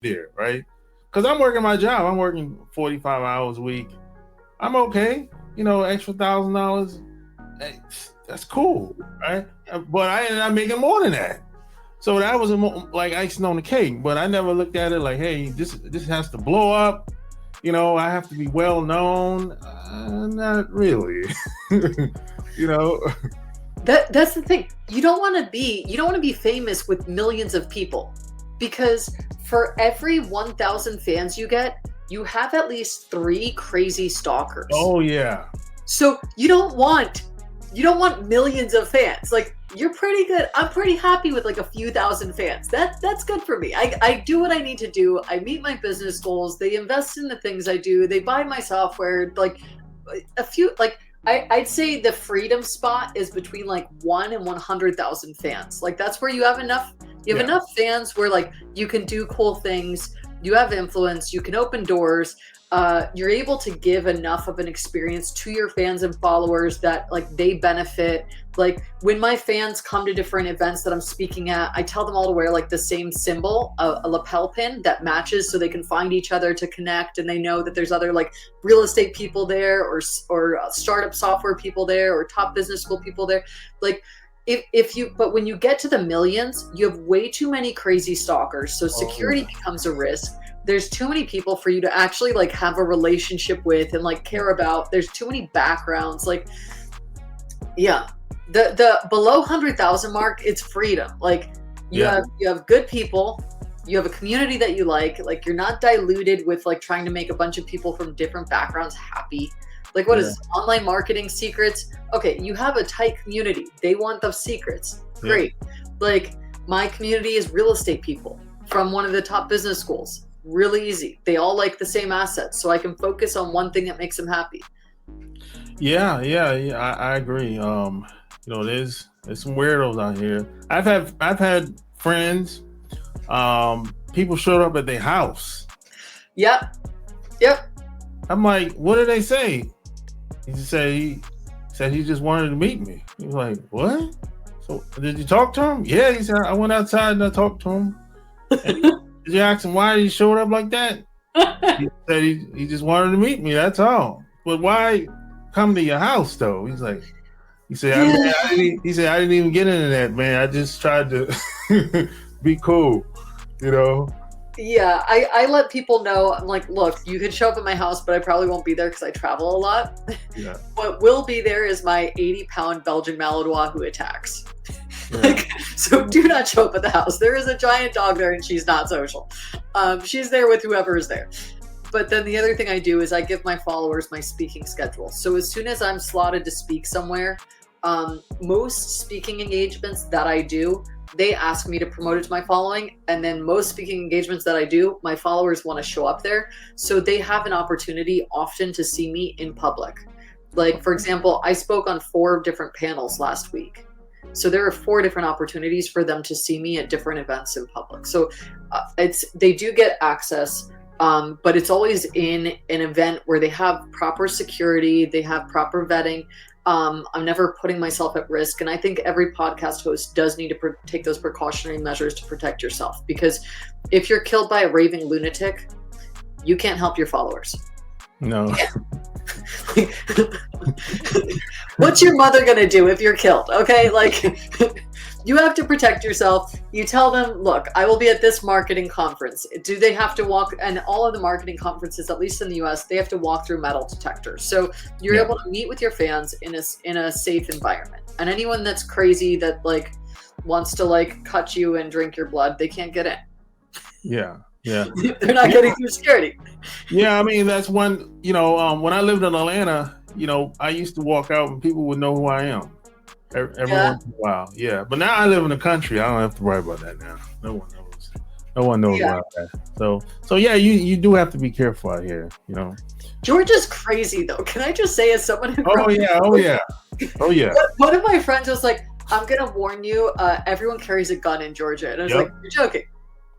there, right? Because I'm working my job. I'm working 45 hours a week. I'm okay. Extra $1,000. Hey, that's cool, right? But I ended up making more than that. So that was like icing on the cake. But I never looked at it like, hey, this has to blow up. I have to be well known. Not really. you know. That's the thing. You don't want to be famous with millions of people, because for every 1,000 fans you get, you have at least 3 crazy stalkers. Oh yeah. So you don't want millions of fans. Like, you're pretty good. I'm pretty happy with like a few thousand fans. That's good for me. I do what I need to do. I meet my business goals. They invest in the things I do. They buy my software. Like a few, like I'd say the freedom spot is between like 1 and 100,000 fans. Like, that's where you have enough. You have enough fans where like you can do cool things. You have influence. You can open doors. You're able to give enough of an experience to your fans and followers that like they benefit. Like, when my fans come to different events that I'm speaking at, I tell them all to wear like the same symbol, a lapel pin that matches, so they can find each other to connect, and they know that there's other like real estate people there, or startup software people there, or top business school people there. Like, but when you get to the millions, you have way too many crazy stalkers, so security becomes a risk. There's too many people for you to actually like have a relationship with and like care about. There's too many backgrounds. Like, yeah, the below 100,000 mark, it's freedom. Like, you have good people, you have a community that you like you're not diluted with like trying to make a bunch of people from different backgrounds happy. Like, what is this, online marketing secrets? Okay, you have a tight community. They want those secrets. Great. Like, my community is real estate people from one of the top business schools. Really easy. They all like the same assets, so I can focus on one thing that makes them happy. Yeah. I agree. There's some weirdos out here. I've had friends. People showed up at their house. Yep. I'm like, what did they say? He said he just wanted to meet me. He was like, what? So did you talk to him? Yeah, he said I went outside and I talked to him. Did you ask him why he showed up like that? He said he just wanted to meet me. That's all. But why come to your house though? He said I didn't even get into that, man. I just tried to be cool, Yeah, I let people know. I'm like, look, you can show up at my house, but I probably won't be there because I travel a lot. Yeah. What will be there is my 80-pound Belgian Malinois who attacks. So do not show up at the house. There is a giant dog there, and she's not social. She's there with whoever is there. But then the other thing I do is I give my followers my speaking schedule. So as soon as I'm slotted to speak somewhere, most speaking engagements that I do, they ask me to promote it to my following. And then most speaking engagements that I do, my followers want to show up there. So they have an opportunity often to see me in public. Like, for example, I spoke on 4 different panels last week. So there are 4 different opportunities for them to see me at different events in public. So they do get access, but it's always in an event where they have proper security, they have proper vetting. I'm never putting myself at risk. And I think every podcast host does need to take those precautionary measures to protect yourself, because if you're killed by a raving lunatic, you can't help your followers. No. What's your mother going to do if you're killed? Okay. Like, you have to protect yourself. You tell them, look, I will be at this marketing conference. Do they have to walk? And all of the marketing conferences, at least in the US, they have to walk through metal detectors. So you're able to meet with your fans in a safe environment. And anyone that's crazy that like wants to like cut you and drink your blood, they can't get in. Yeah. They're not getting through security. Yeah, I mean, that's when I lived in Atlanta, I used to walk out and people would know who I am every once in a while. Yeah, but now I live in the country. I don't have to worry about that now. No one knows. No one knows about that. So yeah, you do have to be careful out here. Georgia's crazy though. Can I just say, as someone who Oh yeah. One of my friends was like, I'm gonna warn you, everyone carries a gun in Georgia. And I was like, you're joking.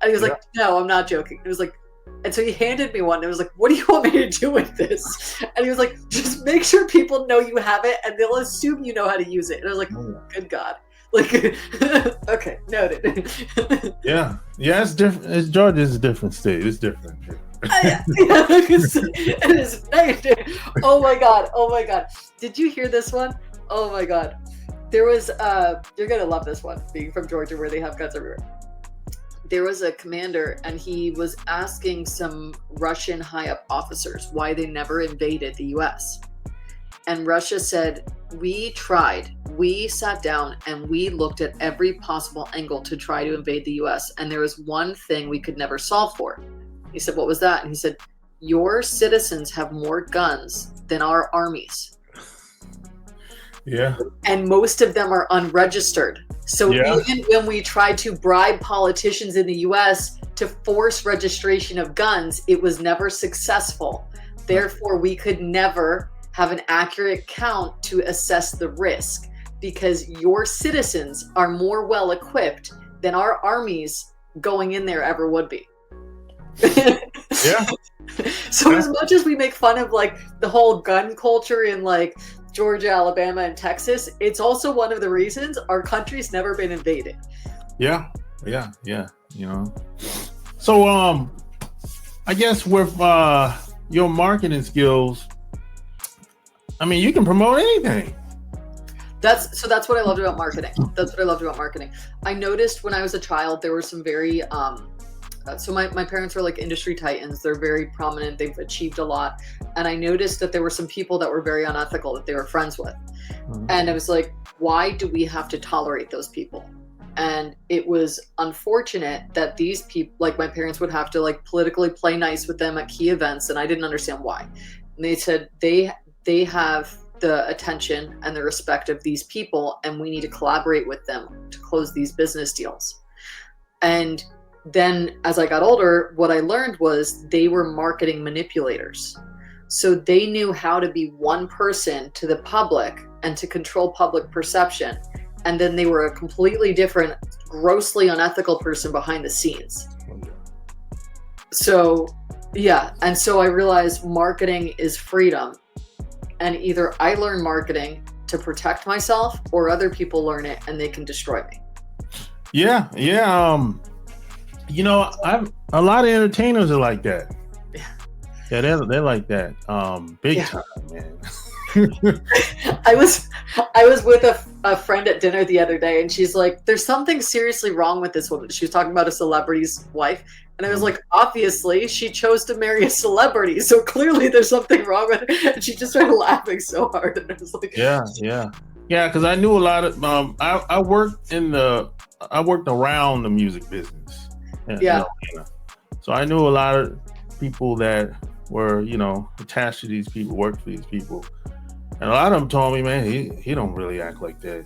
And he was like, no, I'm not joking. It was like, and so he handed me one. And I was like, what do you want me to do with this? And he was like, just make sure people know you have it, and they'll assume you know how to use it. And I was like, good God. Like, okay, noted. Yeah, yeah, it's different. Georgia's a different state. It's different. Yeah, it is negative. Oh my god. Oh my god. Did you hear this one? Oh my god. There was you're gonna love this one, being from Georgia where they have guns everywhere. There was a commander and he was asking some Russian high up officers why they never invaded the US. And Russia said, we tried, we sat down and we looked at every possible angle to try to invade the US. And there was one thing we could never solve for. He said, what was that? And he said, your citizens have more guns than our armies. Yeah. And most of them are unregistered. So even when we tried to bribe politicians in the US to force registration of guns, it was never successful. Therefore, we could never have an accurate count to assess the risk because your citizens are more well equipped than our armies going in there ever would be. Yeah. So as much as we make fun of like the whole gun culture in like Georgia, Alabama, and Texas, it's also one of the reasons our country's never been invaded. Yeah. You know. So I guess with your marketing skills, I mean, you can promote anything. That's what I loved about marketing. I noticed when I was a child, there were some very, so my parents were like industry titans. They're very prominent. They've achieved a lot. And I noticed that there were some people that were very unethical that they were friends with. Mm-hmm. And I was like, why do we have to tolerate those people? And it was unfortunate that these people, like my parents would have to like politically play nice with them at key events. And I didn't understand why. And they said they have the attention and the respect of these people, and we need to collaborate with them to close these business deals. And then as I got older, what I learned was they were marketing manipulators. So they knew how to be one person to the public and to control public perception. And then they were a completely different, grossly unethical person behind the scenes. So, yeah. And so I realized marketing is freedom. And either I learn marketing to protect myself or other people learn it and they can destroy me. Yeah. You know, a lot of entertainers are like that. Yeah, they're like that. Big time, man. I was with a friend at dinner the other day, and she's like, "There's something seriously wrong with this woman." She was talking about a celebrity's wife, and I was like, "Obviously, she chose to marry a celebrity, so clearly there's something wrong with her." And she just started laughing so hard, and I was like, "Yeah." Because I knew a lot of. I worked around the music business. Yeah. So I knew a lot of people that were, attached to these people, worked for these people. And a lot of them told me, man, he don't really act like that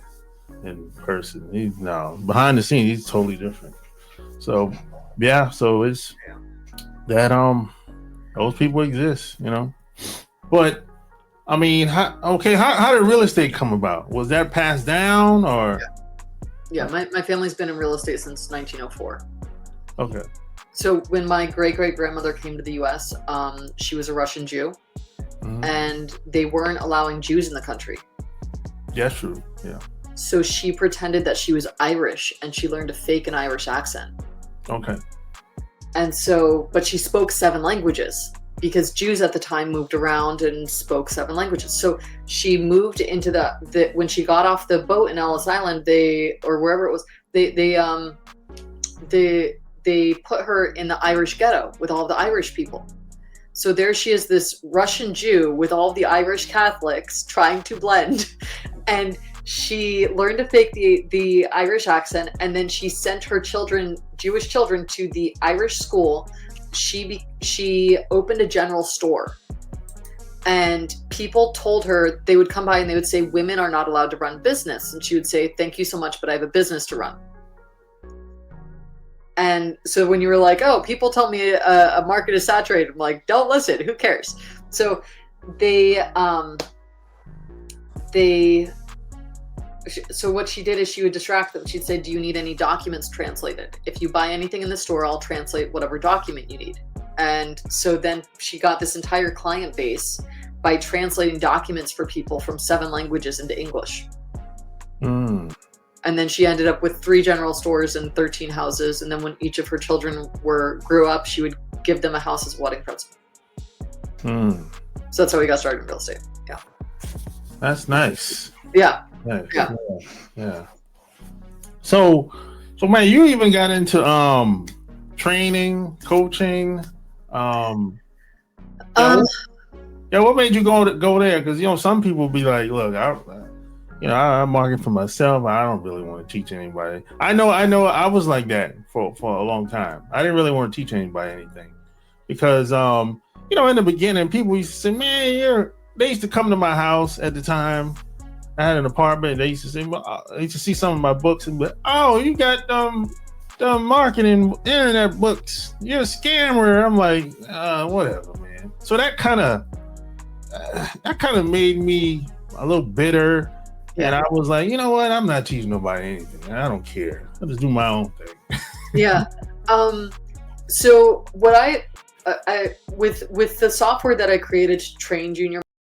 in person. Behind the scenes, he's totally different. So, yeah, so it's that, those people exist, But, I mean, how did real estate come about? Was that passed down or? Yeah, my family's been in real estate since 1904. Okay. So when my great-great-grandmother came to the U.S., she was a Russian Jew, and they weren't allowing Jews in the country. Yeah, true. Yeah. So she pretended that she was Irish, and she learned to fake an Irish accent. Okay. And so, but she spoke 7 languages because Jews at the time moved around and spoke 7 languages. So she moved into the when she got off the boat in Ellis Island, or wherever it was, they put her in the Irish ghetto with all the Irish people. So there she is, this Russian Jew with all the Irish Catholics trying to blend. And she learned to fake the Irish accent. And then she sent her Jewish children to the Irish school. She opened a general store. And people told her, they would come by and they would say, women are not allowed to run business. And she would say, thank you so much, but I have a business to run. And so when you were like, oh, people tell me a market is saturated, I'm like, don't listen, who cares? So so what she did is she would distract them. She'd say, do you need any documents translated? If you buy anything in the store, I'll translate whatever document you need. And so then she got this entire client base by translating documents for people from 7 languages into English. And then she ended up with 3 general stores and 13 houses. And then when each of her children grew up, she would give them a house as a wedding present. So that's how we got started in real estate. Yeah. That's nice. Yeah. Nice. Yeah. Yeah. So man, you even got into training, coaching. What made you go there? Because some people be like, look, I'm marketing for myself. I don't really want to teach anybody. I know. I was like that for a long time. I didn't really want to teach anybody anything because, in the beginning, people used to say, man, they used to come to my house at the time. I had an apartment. They used to say, they used to see some of my books and be, oh, you got the marketing internet books. You're a scammer. I'm like, whatever, man. So that kind of made me a little bitter. And I was like, you know what? I'm not teaching nobody anything. I don't care. I'll just do my own thing. Yeah. So what I with the software that I created to train junior